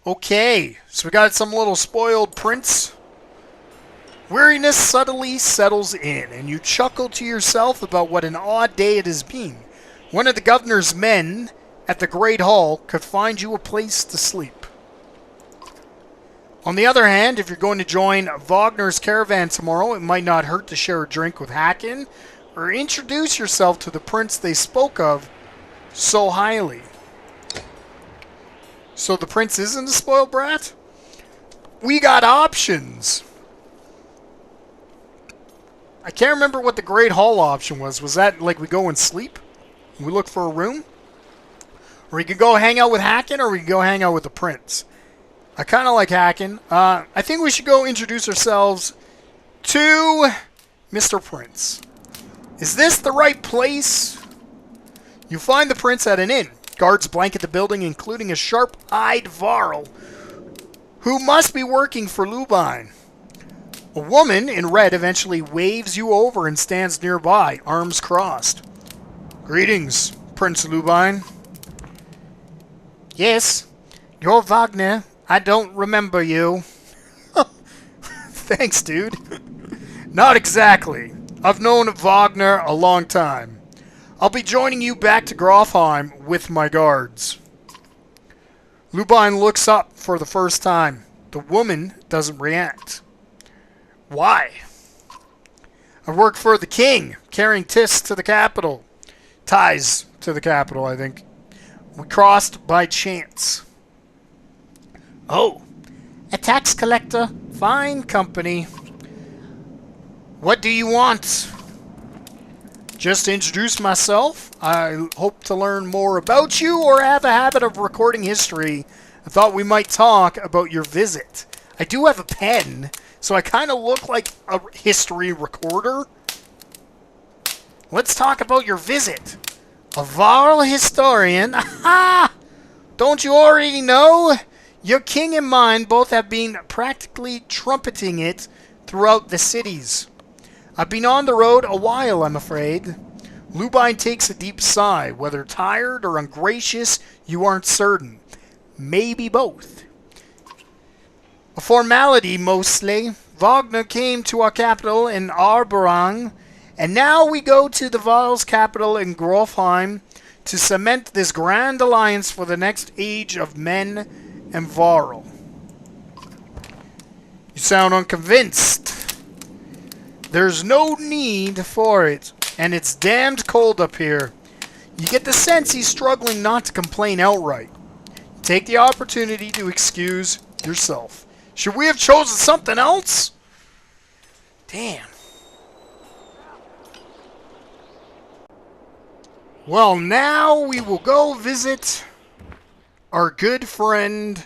Okay, so we got some little spoiled prince. Weariness subtly settles in, and you chuckle to yourself about what an odd day it has been. One of the governor's men at the Great Hall could find you a place to sleep. On the other hand, if you're going to join Wagner's caravan tomorrow, it might not hurt to share a drink with Hacken, or introduce yourself to the prince they spoke of so highly. So the prince isn't a spoiled brat? We got options. I can't remember what the Great Hall option was. Was that like we go and sleep? We look for a room? Or we could go hang out with Hacken, or we could go hang out with the prince. I kind of like Hacken. I think we should go introduce ourselves to Mr. Prince. Is this the right place? You find the prince at an inn. Guards blanket the building, including a sharp-eyed Varl, who must be working for Lubine. A woman in red eventually waves you over and stands nearby, arms crossed. Greetings, Prince Lubine. Yes, you're Wagner. I don't remember you. Thanks, dude. Not exactly. I've known Wagner a long time. I'll be joining you back to Grofheim with my guards. Lubine looks up for the first time. The woman doesn't react. Why? I work for the king, carrying tis to the capital. Ties to the capital, I think. We crossed by chance. Oh, a tax collector. Fine company. What do you want? Just to introduce myself. I hope to learn more about you or have a habit of recording history. I thought we might talk about your visit. I do have a pen, so I kind of look like a history recorder. Let's talk about your visit. A Varl historian? Aha! Don't you already know? Your king and mine both have been practically trumpeting it throughout the cities. I've been on the road a while, I'm afraid. Lubine takes a deep sigh. Whether tired or ungracious, you aren't certain. Maybe both. A formality, mostly. Wagner came to our capital in Arberang, and now we go to the Varl's capital in Grofheim to cement this grand alliance for the next age of men and Varl. You sound unconvinced. There's no need for it, and it's damned cold up here. You get the sense he's struggling not to complain outright. Take the opportunity to excuse yourself. Should we have chosen something else? Damn. Well, now we will go visit our good friend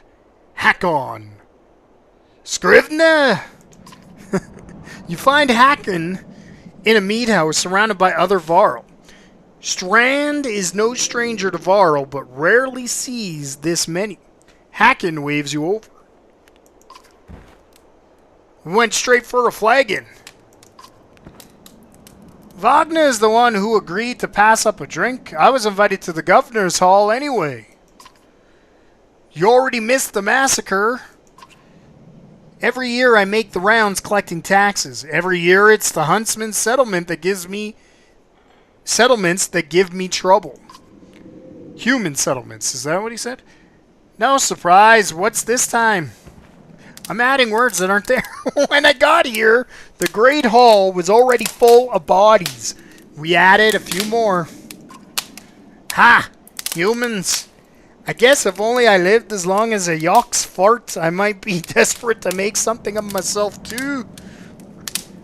Hakon. Scrivener! You find Hacken in a mead house surrounded by other Varl. Strand is no stranger to Varl, but rarely sees this many. Hacken waves you over. We went straight for a flagon. Wagner is the one who agreed to pass up a drink. I was invited to the governor's hall anyway. You already missed the massacre. Every year I make the rounds collecting taxes. Every year it's the huntsman's settlements that give me trouble. Human settlements, is that what he said? No surprise, what's this time? I'm adding words that aren't there. When I got here, the Great Hall was already full of bodies. We added a few more. Ha! Humans. I guess if only I lived as long as a Yox fart, I might be desperate to make something of myself too.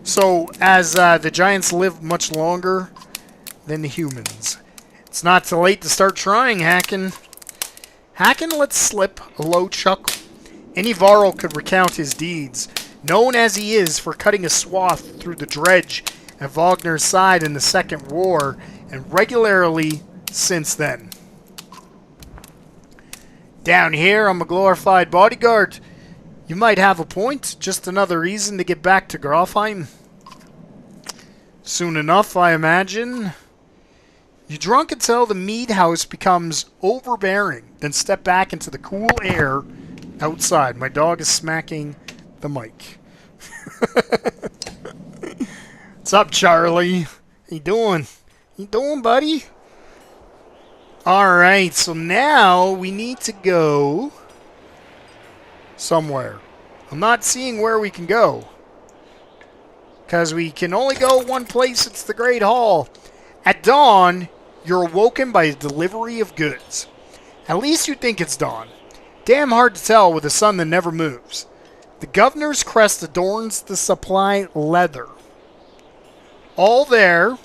So, as the giants live much longer than the humans. It's not too late to start trying, Hacken. Hacken lets slip a low chuckle. Any Varl could recount his deeds, known as he is for cutting a swath through the dredge at Wagner's side in the Second War, and regularly since then. Down here, I'm a glorified bodyguard. You might have a point. Just another reason to get back to Grofheim. Soon enough, I imagine. You drunk until the mead house becomes overbearing, then step back into the cool air outside. My dog is smacking the mic. What's up, Charlie? How you doing? You doing, buddy? Alright, so now we need to go somewhere. I'm not seeing where we can go, because we can only go one place. It's the Great Hall. At dawn, you're awoken by a delivery of goods. At least you think it's dawn. Damn hard to tell with a sun that never moves. The governor's crest adorns the supply leather. All there,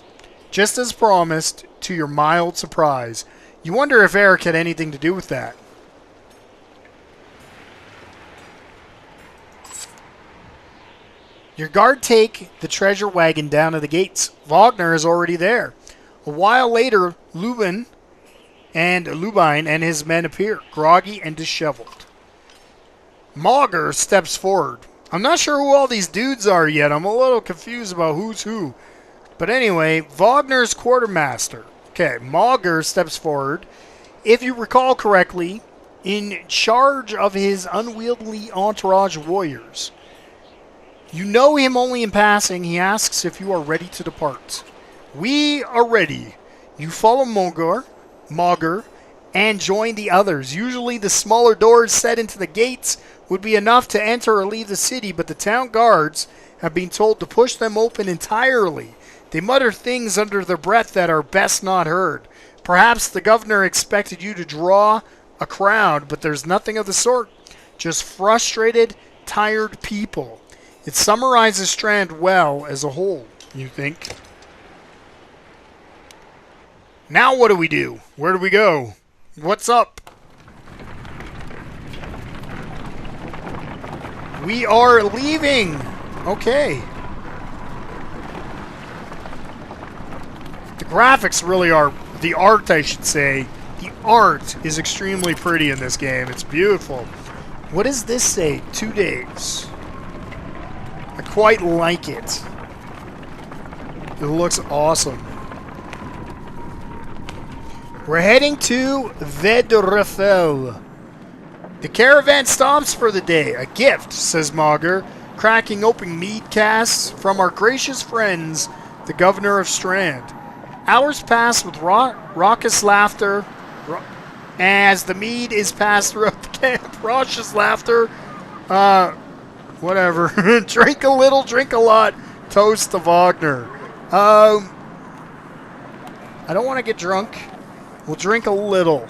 just as promised, to your mild surprise. You wonder if Eric had anything to do with that. Your guard take the treasure wagon down to the gates. Wagner is already there. A while later, Lubin and his men appear, groggy and disheveled. Mauger steps forward. I'm not sure who all these dudes are yet. I'm a little confused about who's who. But anyway, Wagner's quartermaster. Okay, Mauger steps forward. If you recall correctly, in charge of his unwieldy entourage of warriors. You know him only in passing. He asks if you are ready to depart. We are ready. You follow Mauger, and join the others. Usually the smaller doors set into the gates would be enough to enter or leave the city, but the town guards have been told to push them open entirely. They mutter things under their breath that are best not heard. Perhaps the governor expected you to draw a crowd, but there's nothing of the sort. Just frustrated, tired people. It summarizes Strand well as a whole, you think? Now what do we do? Where do we go? What's up? We are leaving. Okay. The graphics really are, the art I should say, the art is extremely pretty in this game. It's beautiful. What does this say? 2 days. I quite like it. It looks awesome. We're heading to Vedrefel. The caravan stops for the day. A gift, says Mauger, cracking open mead casks from our gracious friends, the governor of Strand. Hours pass with raucous laughter as the mead is passed throughout the camp. Raucous laughter. Whatever. Drink a little, drink a lot. Toast to Wagner. I don't want to get drunk. We'll drink a little.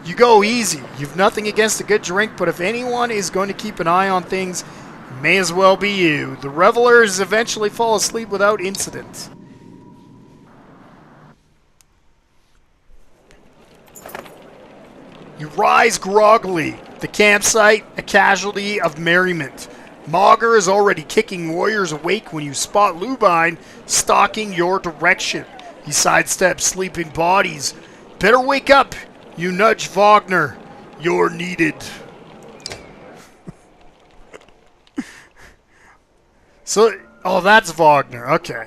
You go easy. You've nothing against a good drink, but if anyone is going to keep an eye on things, it may as well be you. The revelers eventually fall asleep without incident. You rise groggily. The campsite, a casualty of merriment. Mauger is already kicking warriors awake when you spot Lubin stalking your direction. He sidesteps sleeping bodies. Better wake up. You nudge Wagner. You're needed. Oh, that's Wagner. Okay.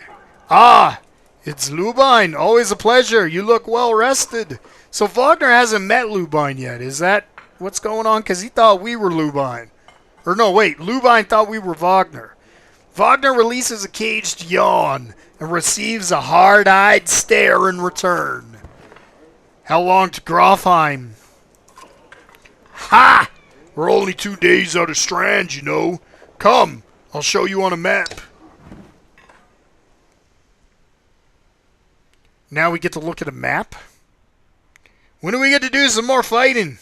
Ah, it's Lubin. Always a pleasure. You look well rested. So Wagner hasn't met Lubin yet. Is that what's going on? Because he thought we were Lubin. Or no, wait. Lubin thought we were Wagner. Wagner releases a caged yawn and receives a hard-eyed stare in return. How long to Grofheim? Ha! We're only 2 days out of Strand, you know. Come, I'll show you on a map. Now we get to look at a map? When do we get to do some more fighting?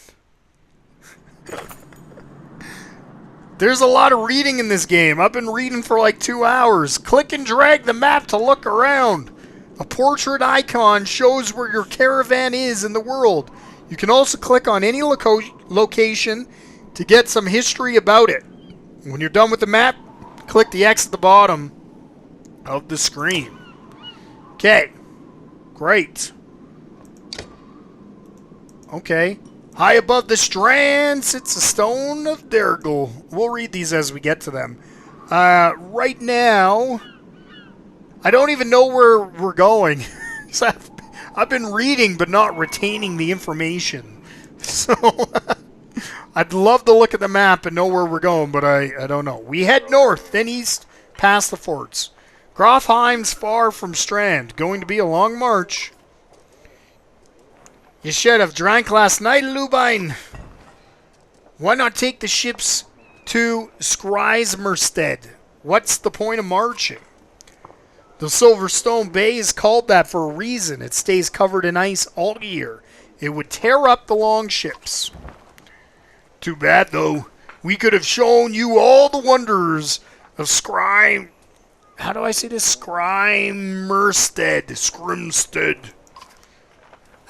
There's a lot of reading in this game. I've been reading for like 2 hours. Click and drag the map to look around. A portrait icon shows where your caravan is in the world. You can also click on any location to get some history about it. When you're done with the map, click the X at the bottom of the screen. Okay. Great. Okay. High above the Strand sits a stone of Dergel. We'll read these as we get to them. Right now, I don't even know where we're going. So I've been reading but not retaining the information. So I'd love to look at the map and know where we're going, but I don't know. We head north, then east, past the forts. Grofheim's far from Strand. Going to be a long march. You should have drank last night, Lubine. Why not take the ships to Skrismerstead? What's the point of marching? The Silverstone Bay is called that for a reason. It stays covered in ice all year. It would tear up the long ships. Too bad, though. We could have shown you all the wonders of How do I say this? Skrimstead.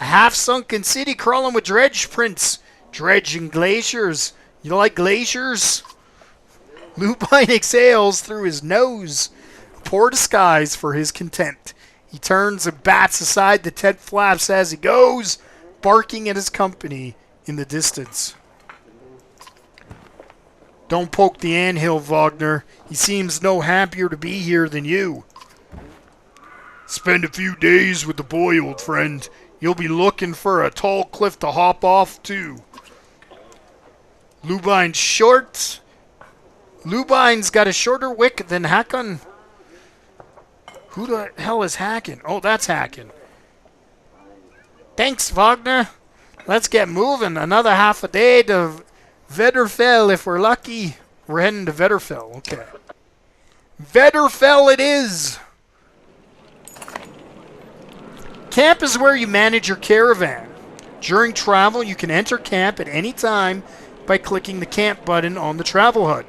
A half-sunken city crawling with dredge prints. Dredge and glaciers. You like glaciers? Lupine exhales through his nose. A poor disguise for his content. He turns and bats aside the tent flaps as he goes, barking at his company in the distance. Don't poke the anthill, Wagner. He seems no happier to be here than you. Spend a few days with the boy, old friend. You'll be looking for a tall cliff to hop off to. Lubine's short. Lubine's got a shorter wick than Hakon. Who the hell is Hakon? Oh, that's Hakon. Thanks, Wagner. Let's get moving. Another half a day to Vedderfell if we're lucky. We're heading to Vedderfell. Okay. Vedderfell it is. Camp is where you manage your caravan. During travel, you can enter camp at any time by clicking the camp button on the travel HUD.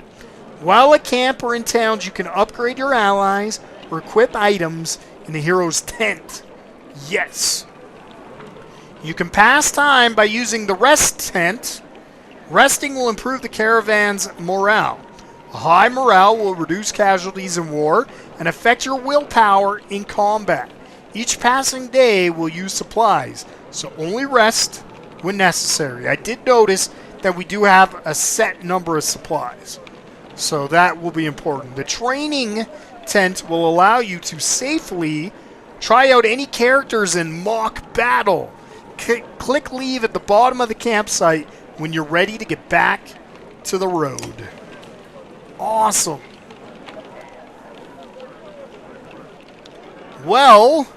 While at camp or in towns, you can upgrade your allies or equip items in the hero's tent. Yes. You can pass time by using the rest tent. Resting will improve the caravan's morale. A high morale will reduce casualties in war and affect your willpower in combat. Each passing day will use supplies, so only rest when necessary. I did notice that we do have a set number of supplies, so that will be important. The training tent will allow you to safely try out any characters in mock battle. Click leave at the bottom of the campsite when you're ready to get back to the road. Awesome. Well,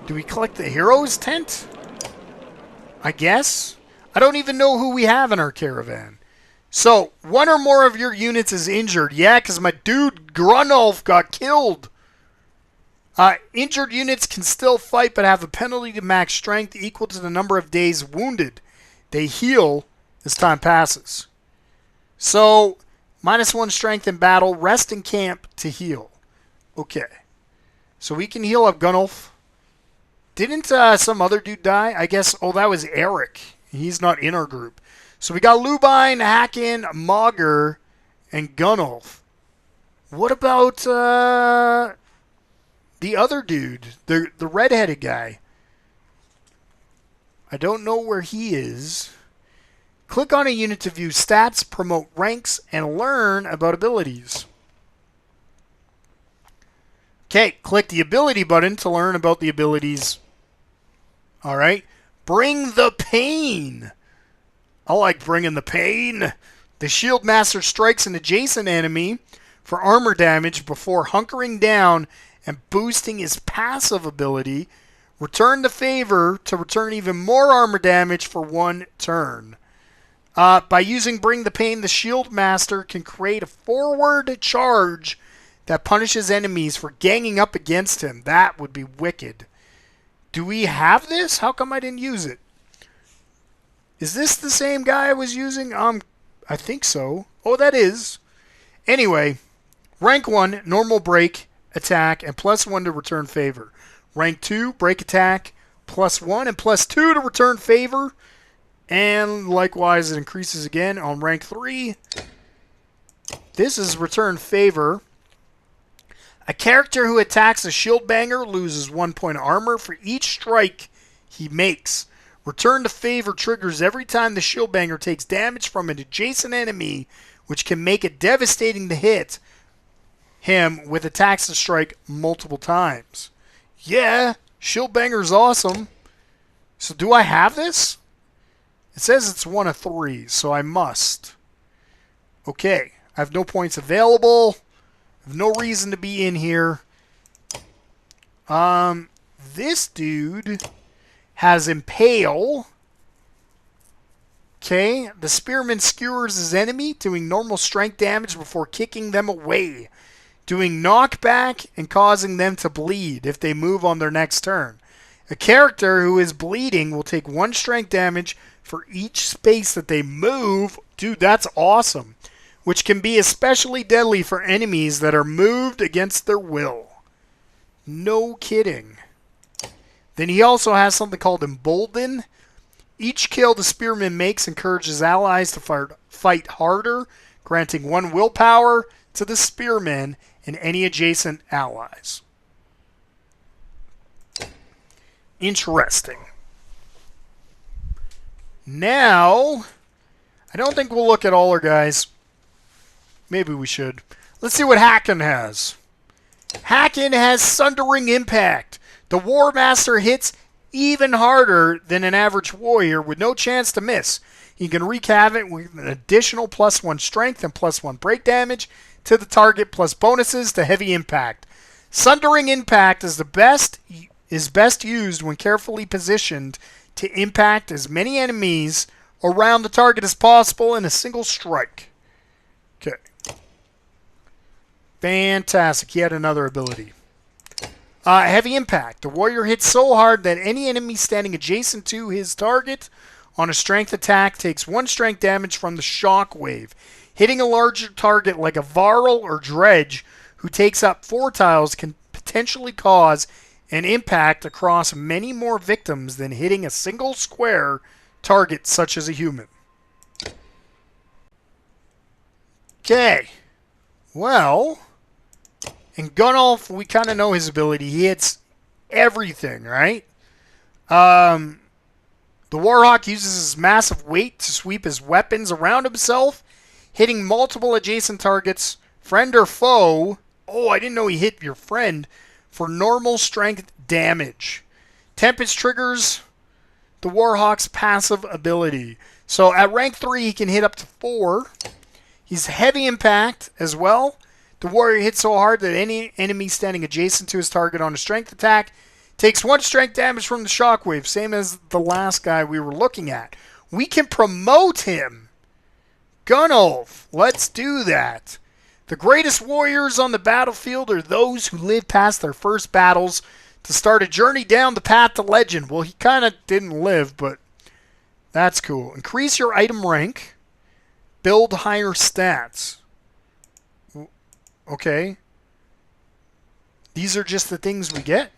do we collect the hero's tent? I guess. I don't even know who we have in our caravan. So, one or more of your units is injured. Yeah, because my dude Grunolf got killed. Injured units can still fight, but have a penalty to max strength equal to the number of days wounded. They heal as time passes. So, -1 strength in battle, rest in camp to heal. Okay. So we can heal up Gunnulf. Didn't some other dude die? I guess, oh, that was Eric. He's not in our group. So we got Lubine, Hakon, Mogger, and Gunnulf. What about the other dude? The redheaded guy. I don't know where he is. Click on a unit to view stats, promote ranks, and learn about abilities. Okay, click the ability button to learn about the abilities. Alright. Bring the pain. I like bringing the pain. The Shield Master strikes an adjacent enemy for armor damage before hunkering down and boosting his passive ability. Return the favor to return even more armor damage for 1 turn. By using Bring the Pain, the Shield Master can create a forward charge that punishes enemies for ganging up against him. That would be wicked. Do we have this? How come I didn't use it? Is this the same guy I was using? I think so. Oh, that is. Anyway, rank 1, normal break, attack, and +1 to return favor. Rank 2, break attack, +1 and +2 to return favor. And likewise, it increases again on rank 3. This is return favor. A character who attacks a shield banger loses 1 point of armor for each strike he makes. Return to favor triggers every time the shield banger takes damage from an adjacent enemy, which can make it devastating to hit him with attacks to strike multiple times. Yeah, shield banger's awesome. So do I have this? It says it's 1 of 3, so I must. Okay, I have no points available. I have no reason to be in here. This dude has Impale. Okay, the Spearman skewers his enemy, doing normal strength damage before kicking them away, doing knockback and causing them to bleed if they move on their next turn. A character who is bleeding will take 1 strength damage for each space that they move. Dude, that's awesome. Which can be especially deadly for enemies that are moved against their will. No kidding. Then he also has something called Embolden. Each kill the Spearman makes encourages allies to fight harder, granting 1 willpower to the Spearman and any adjacent allies. Interesting. Now, I don't think we'll look at all our guys. Maybe we should. Let's see what Hacken has. Hacken has Sundering Impact. The War Master hits even harder than an average warrior with no chance to miss. He can wreak havoc with an additional +1 strength and +1 break damage to the target, plus bonuses to heavy impact. Sundering Impact is best used when carefully positioned to impact as many enemies around the target as possible in a single strike. Okay. Fantastic. He had another ability. Heavy Impact. The warrior hits so hard that any enemy standing adjacent to his target on a strength attack takes 1 strength damage from the shockwave. Hitting a larger target like a Varl or Dredge, who takes up 4 tiles, can potentially cause an impact across many more victims than hitting a single square target such as a human. Okay. Well, in Gunnulf, we kind of know his ability. He hits everything, right? The Warhawk uses his massive weight to sweep his weapons around himself, hitting multiple adjacent targets, friend or foe. Oh, I didn't know he hit your friend for normal strength damage. Tempest triggers the Warhawk's passive ability. So at rank 3, he can hit up to 4. He's Heavy Impact as well. The warrior hits so hard that any enemy standing adjacent to his target on a strength attack takes 1 strength damage from the shockwave, same as the last guy we were looking at. We can promote him. Gunnulf, let's do that. The greatest warriors on the battlefield are those who live past their first battles to start a journey down the path to legend. Well, he kind of didn't live, but that's cool. Increase your item rank. Build higher stats. Okay. These are just the things we get?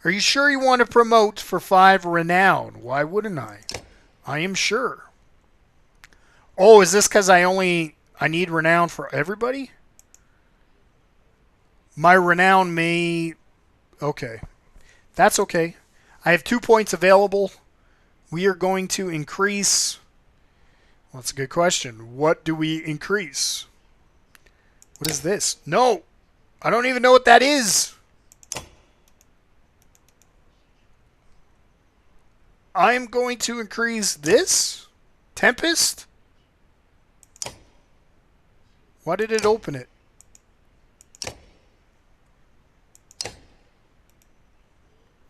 Are you sure you want to promote for 5 renown? Why wouldn't I? I am sure. Oh, is this because I need renown for everybody? My renown may... Okay. That's okay. I have 2 points available. We are going to increase... Well, that's a good question. What do we increase? What is this? No! I don't even know what that is! I'm going to increase this? Tempest? Why did it open it?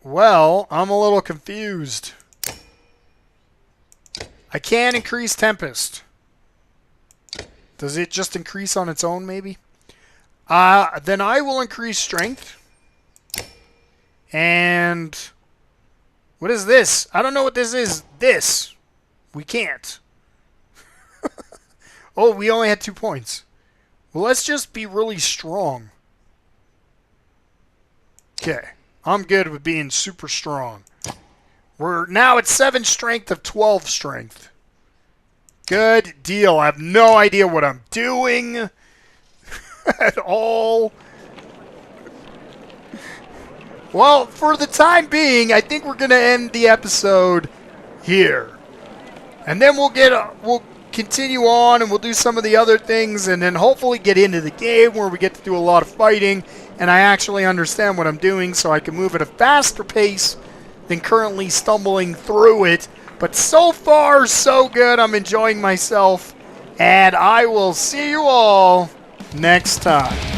Well, I'm a little confused. I can increase Tempest. Does it just increase on its own, maybe? Then I will increase Strength. And... what is this? I don't know what this is. This. We can't. Oh, we only had 2 points. Well, let's just be really strong. Okay. I'm good with being super strong. We're now at 7 strength of 12 strength. Good deal. I have no idea what I'm doing at all. Well, for the time being, I think we're going to end the episode here. And then we'll continue on and we'll do some of the other things and then hopefully get into the game where we get to do a lot of fighting and I actually understand what I'm doing so I can move at a faster pace than currently stumbling through it But so far, so good. I'm enjoying myself. And I will see you all next time.